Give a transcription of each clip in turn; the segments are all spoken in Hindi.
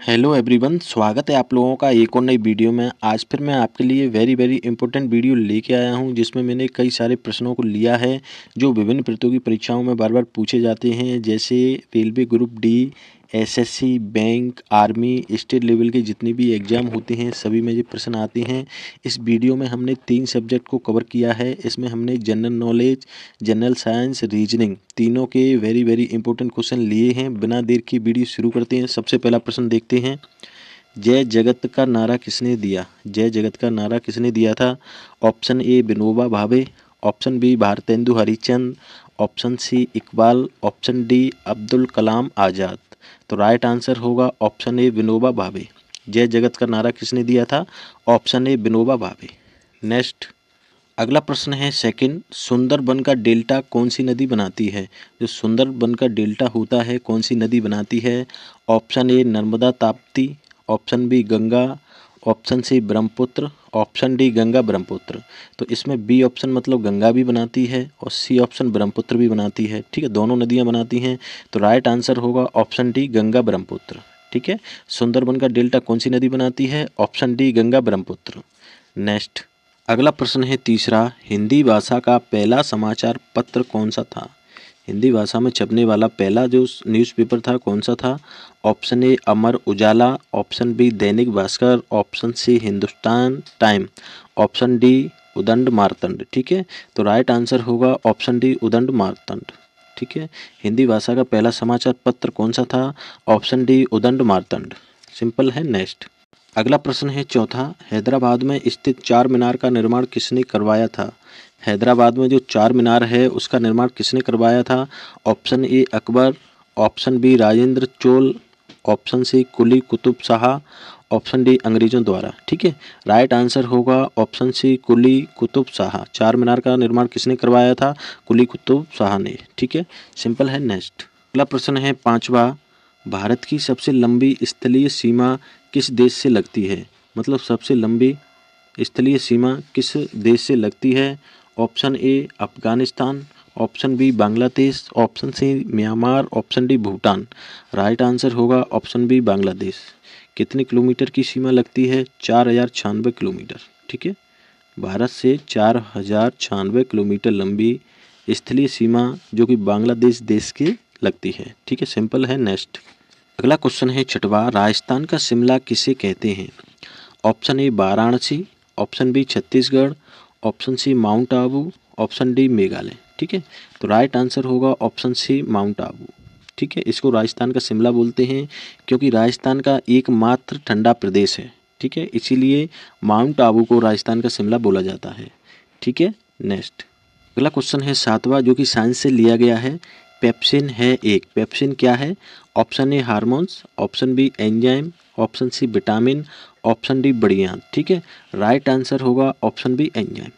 हेलो एवरीवन, स्वागत है आप लोगों का एक और नई वीडियो में। आज फिर मैं आपके लिए वेरी इंपॉर्टेंट वीडियो लेके आया हूं, जिसमें मैंने कई सारे प्रश्नों को लिया है जो विभिन्न प्रतियोगी परीक्षाओं में बार बार पूछे जाते हैं, जैसे railway group D, SSC, bank, army, state level के जितने भी एग्ज़ाम होते हैं सभी में ये प्रश्न आते हैं। इस वीडियो में हमने 3 सब्जेक्ट को कवर किया है। इसमें हमने general knowledge, general science, reasoning तीनों के वेरी इंपॉर्टेंट क्वेश्चन लिए हैं। बिना देर की वीडियो शुरू करते हैं। सबसे पहला प्रश्न देखते हैं। जय जगत का नारा किसने दिया? जय जगत का नारा किसने दिया था? Option A Vinoba Bhave, option B Bharatendu Harishchandra, option C Iqbal, option D Abdul Kalam Azad. तो राइट आंसर होगा ऑप्शन ए विनोबा भावे। जय जगत का नारा किसने दिया था? Option A Vinoba Bhave. Next अगला प्रश्न है सेकंड, सुंदरबन का डेल्टा कौन सी नदी बनाती है? जो सुंदरबन का डेल्टा होता है कौन सी नदी बनाती है? Option A Narmada Tapti, option B Ganga, option C Brahmaputra, option D Ganga Brahmaputra. तो इसमें बी ऑप्शन मतलब गंगा भी बनाती है और सी ऑप्शन ब्रह्मपुत्र भी बनाती है। ठीक है, दोनों नदियां बनाती हैं। तो राइट आंसर होगा ऑप्शन डी गंगा ब्रह्मपुत्र। ठीक है, सुंदरबन का डेल्टा कौन सी नदी बनाती है? Option D Ganga Brahmaputra. Next अगला प्रश्न है तीसरा, हिंदी भाषा का पहला समाचार पत्र कौन सा था? हिंदी भाषा में छपने वाला पहला जो न्यूज़पेपर था कौन सा था? Option A Amar Ujala, option B Dainik Bhaskar, option C Hindustan time, option D Udant Martand. ठीक है, तो राइट आंसर होगा ऑप्शन डी उदंड मार्तंड। ठीक है, हिंदी भाषा का पहला समाचार पत्र कौन सा था? Option D Udant Martand. Simple है। नेक्स्ट अगला प्रश्न है चौथा, हैदराबाद में स्थित चार मीनार का निर्माण किसने करवाया था? हैदराबाद में जो चार मीनार है उसका निर्माण किसने करवाया था? Option A Akbar, option B Rajendra Chola, option C Quli Qutb Shah, option D अंग्रेजों द्वारा। ठीक है, राइट आंसर होगा option C Quli Qutb Shah. Charminar का निर्माण किसने करवाया था? कुली कुतुब शाह ने। ठीक है, सिंपल है। नेक्स्ट अगला प्रश्न है पांचवा, भारत की सबसे लंबी स्थलीय सीमा किस देश से लगती है? मतलब सबसे लंबी स्थलीय सीमा किस देश से लगती है? Option A Afghanistan, option B Bangladesh, option C Myanmar, option D Bhutan. Right answer होगा ऑप्शन बी बांग्लादेश। कितने किलोमीटर की सीमा लगती है? 4096 किलोमीटर। ठीक है, भारत से 4096 किलोमीटर लंबी स्थलीय सीमा जो कि बांग्लादेश देश की लगती है। ठीक है, सिंपल है। नेक्स्ट अगला क्वेश्चन है छठवा, राजस्थान का शिमला किसे कहते हैं? Option A Varanasi, option B Chhattisgarh, option C mount Abu, option D Meghalaya. ठीक है, तो राइट आंसर होगा ऑप्शन सी माउंट आबू। ठीक है, इसको राजस्थान का शिमला बोलते हैं क्योंकि राजस्थान का एकमात्र ठंडा प्रदेश है। ठीक है, इसीलिए माउंट आबू को राजस्थान का शिमला बोला जाता है। ठीक है, नेक्स्ट अगला क्वेश्चन है सातवां जो कि साइंस से लिया गया है। पेप्सिन है एक, पेप्सिन क्या है? Option A hormones, option B enzyme, option C vitamin, option D बढ़िया। ठीक है, राइट आंसर होगा ऑप्शन बी एंजाइम।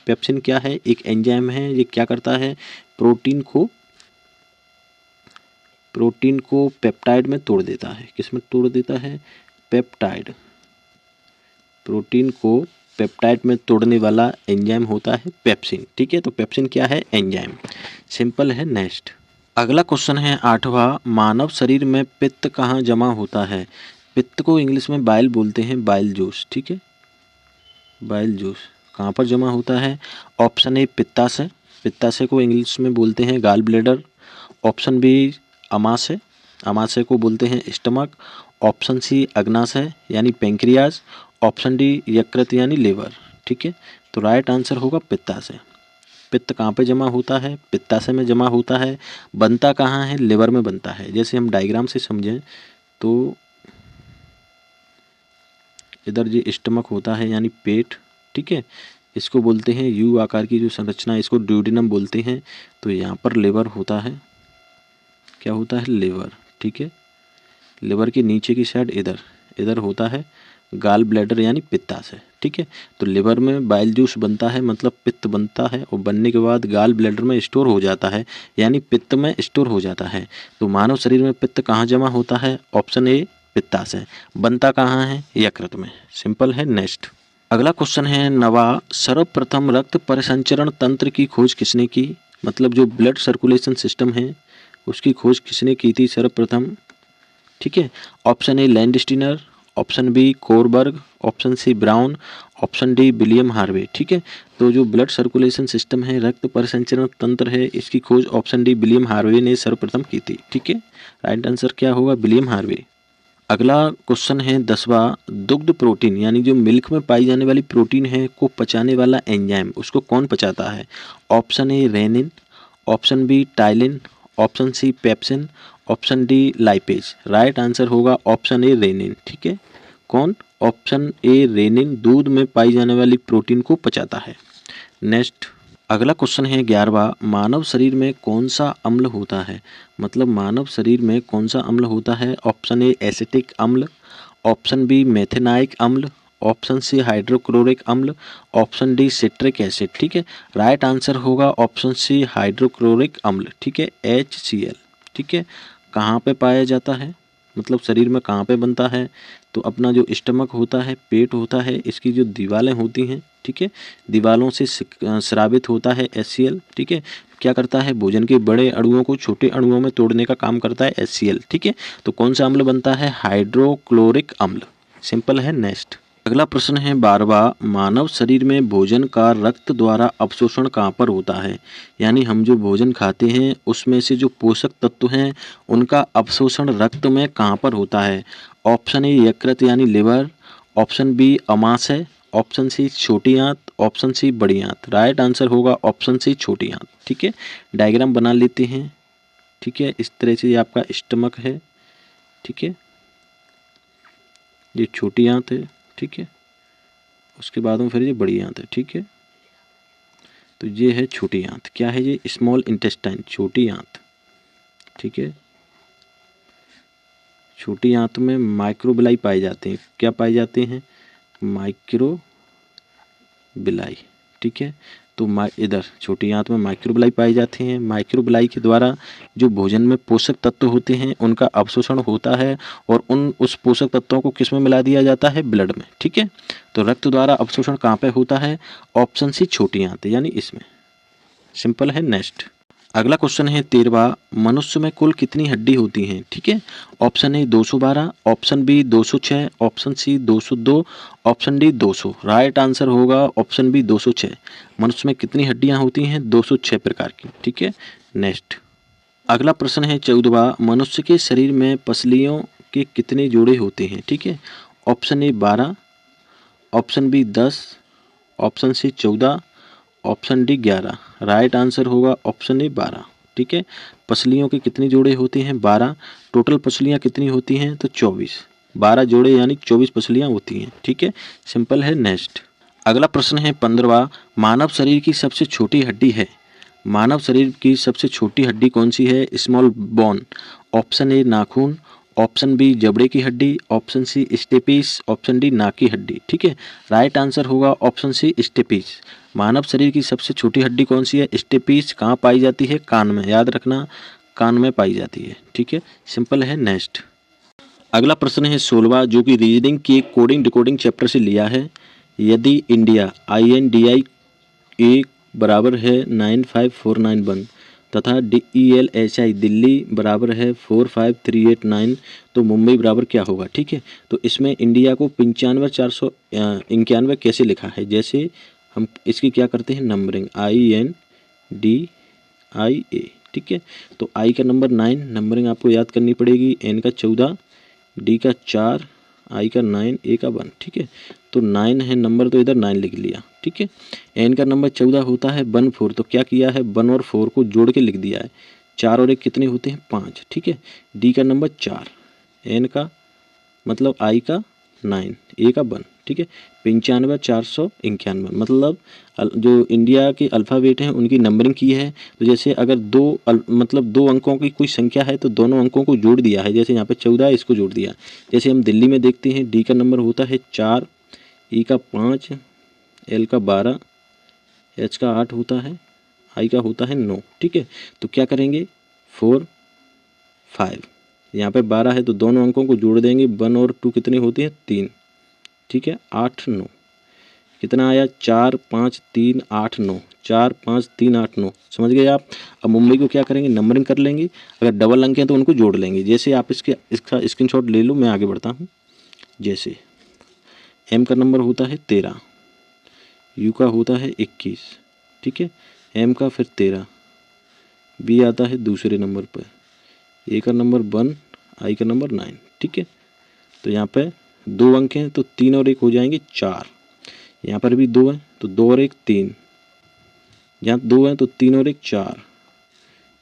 पेप्सिन क्या है? एक एंजाइम है। ये क्या करता है? प्रोटीन को पेप्टाइड में तोड़ देता है। किस में तोड़ देता है? पेप्टाइड। प्रोटीन को पेप्टाइड में तोड़ने वाला एंजाइम होता है पेप्सिन। ठीक है, तो पेप्सिन क्या है? एंजाइम। सिंपल है। नेक्स्ट अगला क्वेश्चन है आठवां, मानव शरीर में पित्त कहाँ जमा होता है? पित्त को इंग्लिश में बाइल बोलते हैं, बाइल जूस। ठीक है, बाइल जूस कहाँ पर जमा होता है? ऑप्शन ए पित्ताशय, पित्ताशय को इंग्लिश में बोलते हैं गाल ब्लेडर। ऑप्शन बी अमाशय, अमाशय को बोलते हैं स्टमक। ऑप्शन सी अग्नाशय यानी पेंक्रियाज, ऑप्शन डी यकृत यानी लिवर। ठीक है, तो राइट आंसर होगा पित्ताशय। पित्त कहाँ पे जमा होता है? पित्ताशय में जमा होता है। बनता कहाँ है? लिवर में बनता है। जैसे हम डायग्राम से समझें तो इधर ये स्टमक होता है यानी पेट। ठीक है, इसको बोलते हैं यू आकार की जो संरचना है इसको ड्यूडेनम बोलते हैं। तो यहाँ पर लिवर होता है। क्या होता है? लिवर। ठीक है, लिवर के नीचे की साइड इधर होता है गाल ब्लैडर यानी पित्ताशय। ठीक है, तो लिवर में बाइल जूस बनता है मतलब पित्त बनता है और बनने के बाद गाल ब्लैडर में स्टोर हो जाता है यानी पित्त में स्टोर हो जाता है। तो मानव शरीर में पित्त कहाँ जमा होता है? ऑप्शन ए पित्ताशय। बनता कहाँ है? यकृत में। सिंपल है। नेक्स्ट अगला क्वेश्चन है नवा, सर्वप्रथम रक्त परिसंचरण तंत्र की खोज किसने की? मतलब जो ब्लड सर्कुलेशन सिस्टम है उसकी खोज किसने की थी सर्वप्रथम? ठीक है। Option A Landsteiner, option B Kornberg, option C Brown, option D William Harvey. ठीक है, तो जो ब्लड सर्कुलेशन सिस्टम है, रक्त परिसंचरण तंत्र है, इसकी खोज ऑप्शन डी विलियम हार्वे ने सर्वप्रथम की थी। ठीक है, राइट आंसर क्या होगा? William Harvey. अगला क्वेश्चन है 10वां, दुग्ध प्रोटीन यानी जो मिल्क में पाई जाने वाली प्रोटीन है को पचाने वाला एंजाइम, उसको कौन पचाता है? Option A rennin, option B ptyalin, option C pepsin, option D lipase. Right answer होगा ऑप्शन ए रेनिन। ठीक है, कौन? ऑप्शन ए रेनिन दूध में पाई जाने वाली प्रोटीन को पचाता है। नेक्स्ट, अगला क्वेश्चन है 11वां, मानव शरीर में कौन सा अम्ल होता है? मतलब मानव शरीर में कौन सा अम्ल होता है? ऑप्शन ए एसिटिक अम्ल, ऑप्शन बी मेथेनाइक अम्ल, ऑप्शन सी हाइड्रोक्लोरिक अम्ल, ऑप्शन डी सिट्रिक एसिड। ठीक है, राइट आंसर होगा ऑप्शन सी हाइड्रोक्लोरिक अम्ल। ठीक है, HCl। ठीक है, कहाँ पे पाया जाता है? मतलब शरीर में कहाँ पे बनता है? तो अपना जो स्टमक होता है, पेट होता है, इसकी जो दीवारें होती हैं, ठीक है, दीवारों से स्रावित होता है HCl। ठीक है, क्या करता है? भोजन के बड़े अणुओं को छोटे अणुओं में तोड़ने का काम करता है HCl। ठीक है, तो कौन सा अम्ल बनता है? हाइड्रोक्लोरिक अम्ल। सिंपल है। नेक्स्ट, अगला प्रश्न है 12वां, मानव शरीर में भोजन का रक्त द्वारा अवशोषण कहाँ पर होता है? यानी हम जो भोजन खाते हैं उसमें से जो पोषक तत्व हैं उनका अवशोषण रक्त में कहाँ पर होता है? ऑप्शन ए यकृत यानी लिवर, ऑप्शन बी अमाशय, ऑप्शन सी छोटी आंत, ऑप्शन सी बड़ी आंत। राइट आंसर होगा ऑप्शन सी छोटी आंत। ठीक है, डायग्राम बना लेते हैं। ठीक है, इस तरह से ये आपका स्टमक है। ठीक है, ये छोटी आंत है। ठीक है, उसके बाद में फिर ये बड़ी आंत है। ठीक है, तो ये है छोटी आंत। क्या है ये? स्मॉल इंटेस्टाइन, छोटी आंत। ठीक है, छोटी आंत में माइक्रोबिलाई पाए जाते हैं। क्या पाए जाते हैं? माइक्रोबिलाई। ठीक है, तो इधर छोटी आंत में माइक्रोबिलाई पाई जाती हैं। माइक्रोबिलाई के द्वारा जो भोजन में पोषक तत्व होते हैं उनका अवशोषण होता है और उस पोषक तत्वों को किस में मिला दिया जाता है? ब्लड में। ठीक है, तो रक्त द्वारा अवशोषण कहाँ पे होता है? ऑप्शन सी छोटी आंत यानी इसमें। सिंपल है। नेक्स्ट, अगला क्वेश्चन है 13वां, मनुष्य में कुल कितनी हड्डी होती हैं? ठीक है, option A 212, option B 206, option C 202, option D 200। Right answer होगा ऑप्शन बी 206। मनुष्य में कितनी हड्डियां होती हैं? 206 प्रकार की। ठीक है, नेक्स्ट, अगला प्रश्न है 14वां, मनुष्य के शरीर में पसलियों के कितने जोड़े होते हैं? ठीक है, option A 12, option B 10, option C 14, option D 11। Right answer होगा ऑप्शन ए 12। ठीक है, पसलियों के कितने जोड़े होते हैं? 12। टोटल पसलियां कितनी होती हैं? तो 24। 12 जोड़े यानी 24 पसलियां होती हैं। ठीक है, सिंपल है। नेक्स्ट, अगला प्रश्न है 15वां, मानव शरीर की सबसे छोटी हड्डी है। मानव शरीर की सबसे छोटी हड्डी कौन सी है? Small bone. ऑप्शन ए नाखून, ऑप्शन बी जबड़े की हड्डी, option C stapes, option D नाक की हड्डी। ठीक है, राइट आंसर होगा ऑप्शन सी स्टेपीस। मानव शरीर की सबसे छोटी हड्डी कौन सी है? स्टेपीस। कहाँ पाई जाती है? कान में। याद रखना, कान में पाई जाती है। ठीक है, सिंपल है। नेक्स्ट, अगला प्रश्न है 16वां, जो कि रीजनिंग की कोडिंग डिकोडिंग चैप्टर से लिया है। यदि इंडिया INDI ए बराबर है 95491 तथा DELHI दिल्ली बराबर है 45389 तो मुंबई बराबर क्या होगा? ठीक है, तो इसमें इंडिया को 95,491 कैसे लिखा है? जैसे हम इसकी क्या करते हैं? Numbering INDIA। ठीक है, तो आई का नंबर 9, नंबरिंग आपको याद करनी पड़ेगी। N का 14, D का 4, I का 9, A का 1। ठीक है, तो 9 है नंबर, तो इधर 9 लिख लिया। ठीक है, N का नंबर 14 होता है 1 4, तो क्या किया है? 1 और 4 को जोड़ के लिख दिया है। 4 और 1 कितने होते हैं? 5। ठीक है, D का नंबर 4, N का मतलब I का 9, A का 1। ठीक है, 95,491 मतलब जो इंडिया के अल्फ़ाबेट हैं उनकी नंबरिंग की है। तो जैसे अगर मतलब दो अंकों की कोई संख्या है तो दोनों अंकों को जोड़ दिया है। जैसे यहाँ पे 14 है, इसको जोड़ दिया। जैसे हम दिल्ली में देखते हैं, D का नंबर होता है 4, E का 5, L का 12, H का 8 होता है, I का होता है 9। ठीक है, तो क्या करेंगे? 4 5, यहाँ पे 12 है तो दोनों अंकों को जोड़ देंगे। 1 और 2 कितने होते हैं? 3। ठीक है, 8 9। कितना आया 4 5 3 8 9, 4 5 3 8 9, समझ गए आप। अब मुंबई को क्या करेंगे, नंबरिंग कर लेंगे, अगर डबल अंक हैं तो उनको जोड़ लेंगे। जैसे आप इसका स्क्रीनशॉट ले लो, मैं आगे बढ़ता हूँ। जैसे एम का नंबर होता है 13, यू का होता है 21, ठीक है, एम का फिर 13, बी आता है दूसरे नंबर पर, ए का नंबर 1, आई का नंबर 9, ठीक है। तो यहाँ पे 2 अंक हैं तो 3 और 1 हो जाएंगे 4, यहाँ पर भी 2 हैं तो 2 और 1 3, यहाँ 2 हैं तो 3 और 1 4,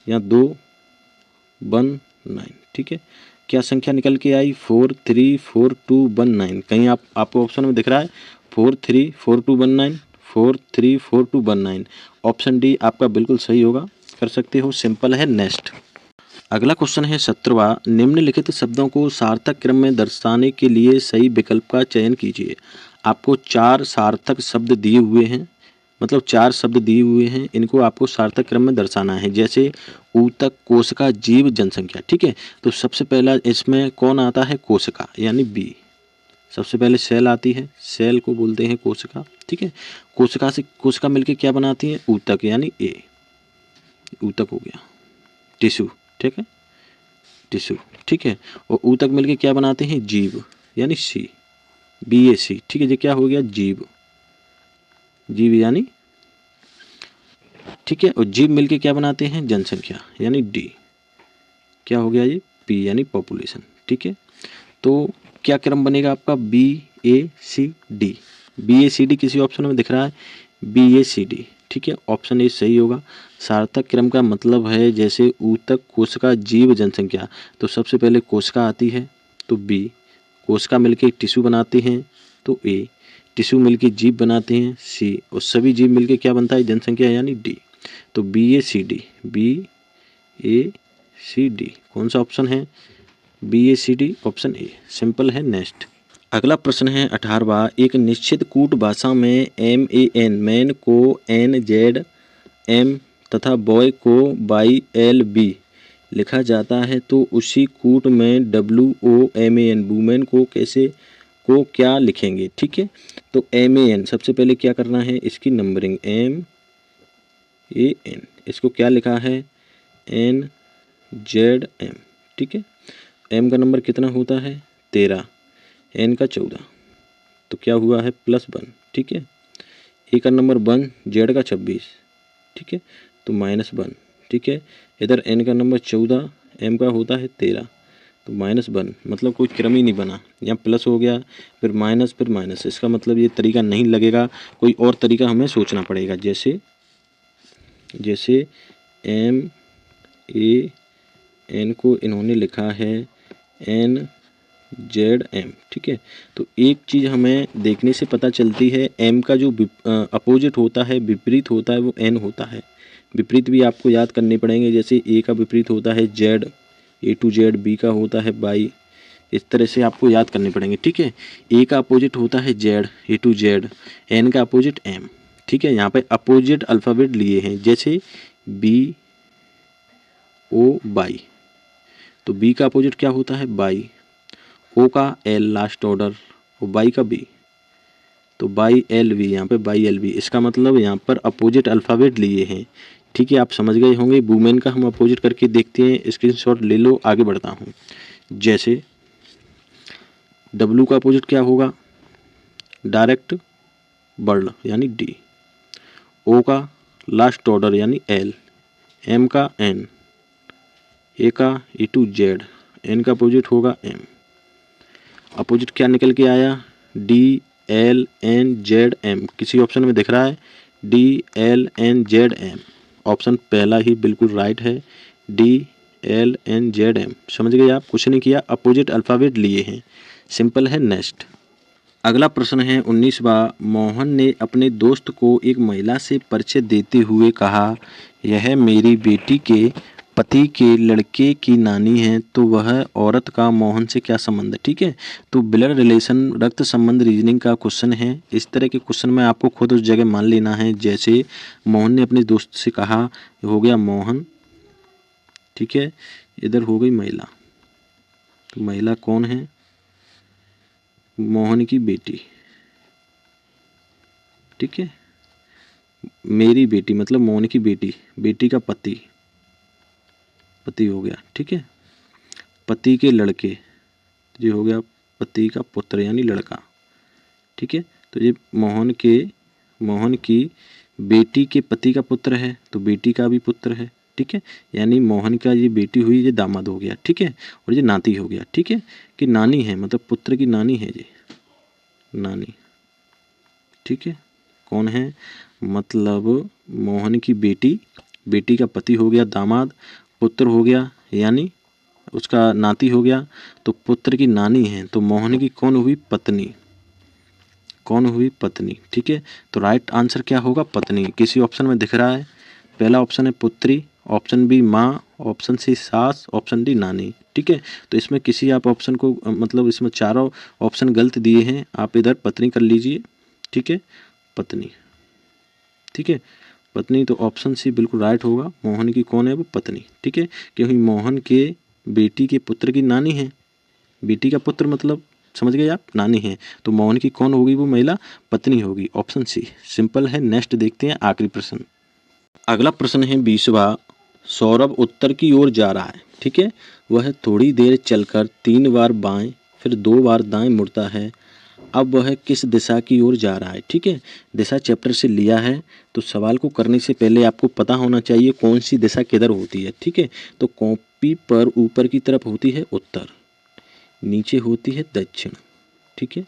यहाँ 2 1 9, ठीक है। क्या संख्या निकल के आई, 4 3 4 2 1 9। कहीं आपको ऑप्शन में दिख रहा है 4 3 4 2 1 9, 4 3 4 2 1 9। ऑप्शन डी आपका बिल्कुल सही होगा, कर सकते हो, सिंपल है। नेक्स्ट अगला क्वेश्चन है 17वां, निम्नलिखित शब्दों को सार्थक क्रम में दर्शाने के लिए सही विकल्प का चयन कीजिए। आपको 4 सार्थक शब्द दिए हुए हैं, मतलब 4 शब्द दिए हुए हैं, इनको आपको सार्थक क्रम में दर्शाना है। जैसे ऊतक, कोशिका, जीव, जनसंख्या, ठीक है। तो सबसे पहला इसमें कौन आता है, कोशिका यानी बी। सबसे पहले सेल आती है, सेल को बोलते हैं कोशिका, ठीक है। कोशिका से कोशिका मिलकर क्या बनाती है, ऊतक यानी ए, ऊतक हो गया। टिश्यू, ठीक है, टिश्यू, ठीक है। और ऊतक मिलके क्या बनाते हैं, जीव यानी सी, BAC, ठीक है। ये क्या हो गया, जीव, जीव यानी, ठीक है। और जीव मिलके क्या बनाते हैं, जनसंख्या यानी डी, क्या हो गया ये, P यानी पॉपुलेशन, ठीक है। तो क्या क्रम बनेगा आपका, BACD, BACD किसी ऑप्शन में दिख रहा है, BACD, ठीक है। ऑप्शन ए सही होगा। सार्थक क्रम का मतलब है जैसे ऊतक, कोशिका, जीव, जनसंख्या, तो सबसे पहले कोशिका आती है तो बी, कोशिका मिलके टिश्यू बनाते हैं तो ए, टिश्यू मिलके जीव बनाते हैं सी, और सभी जीव मिलके क्या बनता है, जनसंख्या यानी डी। तो BACD, BACD कौन सा ऑप्शन है, BACD ऑप्शन ए, सिंपल है। नेक्स्ट अगला प्रश्न है 18वां, एक निश्चित कूट भाषा में MAN, मैन को NZM तथा बॉय को YLB लिखा जाता है, तो उसी कूट में WOMAN, वुमेन को क्या लिखेंगे, ठीक है। तो MAN सबसे पहले क्या करना है, इसकी नंबरिंग MAN, इसको क्या लिखा है, NZM, ठीक है। M का नंबर कितना होता है 13, N का 14, तो क्या हुआ है +1, ठीक है। ए का नंबर 1, Z का 26, ठीक है, तो -1, ठीक है। इधर N का नंबर 14, M का होता है 13, तो -1, मतलब कोई क्रम ही नहीं बना, यहाँ प्लस हो गया फिर माइनस, इसका मतलब ये तरीका नहीं लगेगा, कोई और तरीका हमें सोचना पड़ेगा। जैसे MAN को इन्होंने लिखा है NZM, ठीक है। तो एक चीज़ हमें देखने से पता चलती है, M का जो अपोजिट होता है, विपरीत होता है, वो N होता है। विपरीत भी आपको याद करने पड़ेंगे, जैसे A का विपरीत होता है Z, A to Z, B का होता है Y, इस तरह से आपको याद करने पड़ेंगे, ठीक है। A का अपोजिट होता है Z, A to Z, N का अपोजिट M, ठीक है। यहाँ पे अपोजिट अल्फ़ाबेट लिए हैं, जैसे BOY, तो B का अपोजिट क्या होता है, बाई, O का L लास्ट ऑर्डर, और Y का B, तो YLV, यहाँ पे YLV, इसका मतलब यहाँ पर अपोजिट अल्फ़ाबेट लिए हैं, ठीक है। आप समझ गए होंगे। वुमेन का हम अपोजिट करके देखते हैं, स्क्रीनशॉट ले लो, आगे बढ़ता हूँ। जैसे W का अपोजिट क्या होगा, डायरेक्ट वर्ड यानी D, O का लास्ट ऑर्डर यानी L, M का N, A का A to Z, N का अपोजिट होगा M, अपोजिट क्या निकल के आया, DLNZM, किसी ऑप्शन में दिख रहा है DLNZM, ऑप्शन पहला ही बिल्कुल राइट है, DLNZM, समझ गए आप, कुछ नहीं किया, अपोजिट अल्फ़ाबेट लिए हैं, सिंपल है। नेक्स्ट अगला प्रश्न है 19वां, मोहन ने अपने दोस्त को एक महिला से परिचय देते हुए कहा, यह मेरी बेटी के पति के लड़के की नानी है, तो वह औरत का मोहन से क्या संबंध है, ठीक है। तो ब्लड रिलेशन, रक्त संबंध रीजनिंग का क्वेश्चन है। इस तरह के क्वेश्चन में आपको खुद उस जगह मान लेना है। जैसे मोहन ने अपने दोस्त से कहा, हो गया मोहन, ठीक है, इधर हो गई महिला, तो महिला कौन है, मोहन की बेटी, ठीक है। मेरी बेटी मतलब मोहन की बेटी, बेटी का पति, पति हो गया, ठीक है। पति के लड़के, ये हो गया पति का पुत्र यानी लड़का, ठीक है। तो ये मोहन की बेटी के पति का पुत्र है, तो बेटी का भी पुत्र है, ठीक है। यानी मोहन का ये बेटी हुई, ये दामाद हो गया, ठीक है। और ये नाती हो गया, ठीक है। कि नानी है मतलब पुत्र की नानी है ये, नानी, ठीक है। कौन है? मतलब मोहन की बेटी, बेटी का पति हो गया दामाद, पुत्र हो गया यानी उसका नाती हो गया, तो पुत्र की नानी है, तो मोहन की कौन हुई? पत्नी, कौन हुई? पत्नी, ठीक है। तो राइट आंसर क्या होगा? पत्नी। किसी ऑप्शन में दिख रहा है? पहला ऑप्शन है पुत्री, ऑप्शन बी माँ, ऑप्शन सी सास, ऑप्शन डी नानी, ठीक है। तो इसमें किसी आप ऑप्शन को मतलब इसमें चारों ऑप्शन गलत दिए हैं, आप इधर पत्नी कर लीजिए, ठीक है। पत्नी, ठीक है, पत्नी। तो ऑप्शन सी बिल्कुल राइट होगा। मोहन की कौन है? वो पत्नी, ठीक है। क्योंकि मोहन के बेटी के पुत्र की नानी है, बेटी का पुत्र मतलब समझ गए आप, नानी है। तो मोहन की कौन होगी? वो महिला पत्नी होगी। ऑप्शन सी सिंपल है। नेक्स्ट देखते हैं आखिरी प्रश्न। अगला प्रश्न है 20वां। सौरभ उत्तर की ओर जा रहा है, ठीक है। वह थोड़ी देर चलकर 3 बार बाएं फिर 2 बार दाएं मुड़ता है। अब वह किस दिशा की ओर जा रहा है, ठीक है। दिशा चैप्टर से लिया है, तो सवाल को करने से पहले आपको पता होना चाहिए कौन सी दिशा किधर होती है, ठीक है। तो कॉपी पर ऊपर की तरफ होती है उत्तर, नीचे होती है दक्षिण, ठीक है।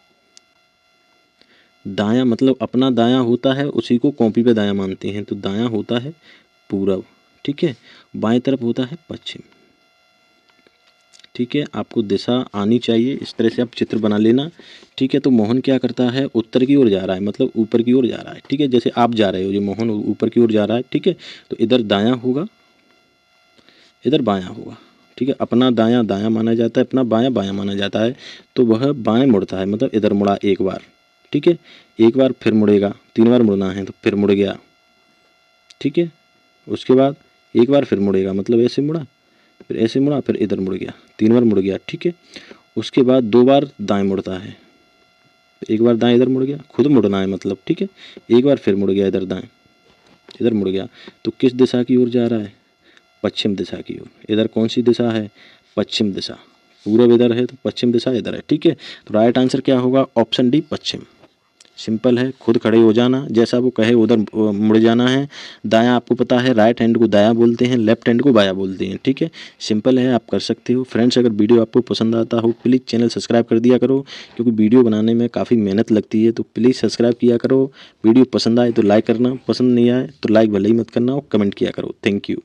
दायां मतलब अपना दायां होता है, उसी को कॉपी पे दायां मानते हैं, तो दायां होता है पूरब, ठीक है। बाएं तरफ होता है पश्चिम, ठीक है। आपको दिशा आनी चाहिए, इस तरह से आप चित्र बना लेना, ठीक है। तो मोहन क्या करता है? उत्तर की ओर जा रहा है, मतलब ऊपर की ओर जा रहा है, ठीक है। जैसे आप जा रहे हो, ये मोहन ऊपर की ओर जा रहा है, ठीक है। तो इधर दायां होगा, इधर बायां होगा, ठीक है। अपना दायां दायां माना जाता है, अपना बायां बायां माना जाता है। तो वह बाएं मुड़ता है, मतलब इधर मुड़ा एक बार, ठीक है। एक बार फिर मुड़ेगा, 3 बार मुड़ना है, तो फिर मुड़ गया, ठीक है। उसके बाद एक बार फिर मुड़ेगा, मतलब ऐसे मुड़ा, फिर ऐसे मुड़ा, फिर इधर मुड़ गया, 3 बार मुड़ गया, ठीक है। उसके बाद 2 बार दाएं मुड़ता है, एक बार दाएं इधर मुड़ गया, खुद मुड़ना है मतलब, ठीक है। एक बार फिर मुड़ गया इधर दाएं, इधर मुड़ गया। तो किस दिशा की ओर जा रहा है? पश्चिम दिशा की ओर। इधर कौन सी दिशा है? पश्चिम दिशा। पूरब इधर है तो पश्चिम दिशा इधर है, ठीक है। तो राइट आंसर क्या होगा? ऑप्शन डी पश्चिम। सिंपल है, खुद खड़े हो जाना, जैसा वो कहे उधर मुड़ जाना है। दायां आपको पता है, राइट हैंड को दायां बोलते हैं, लेफ्ट हैंड को बायां बोलते हैं, ठीक है। सिंपल है, आप कर सकते हो। फ्रेंड्स, अगर वीडियो आपको पसंद आता हो प्लीज़ चैनल सब्सक्राइब कर दिया करो, क्योंकि वीडियो बनाने में काफ़ी मेहनत लगती है, तो प्लीज़ सब्सक्राइब किया करो। वीडियो पसंद आए तो लाइक करना, पसंद नहीं आए तो लाइक भले ही मत करना और कमेंट किया करो। Thank you.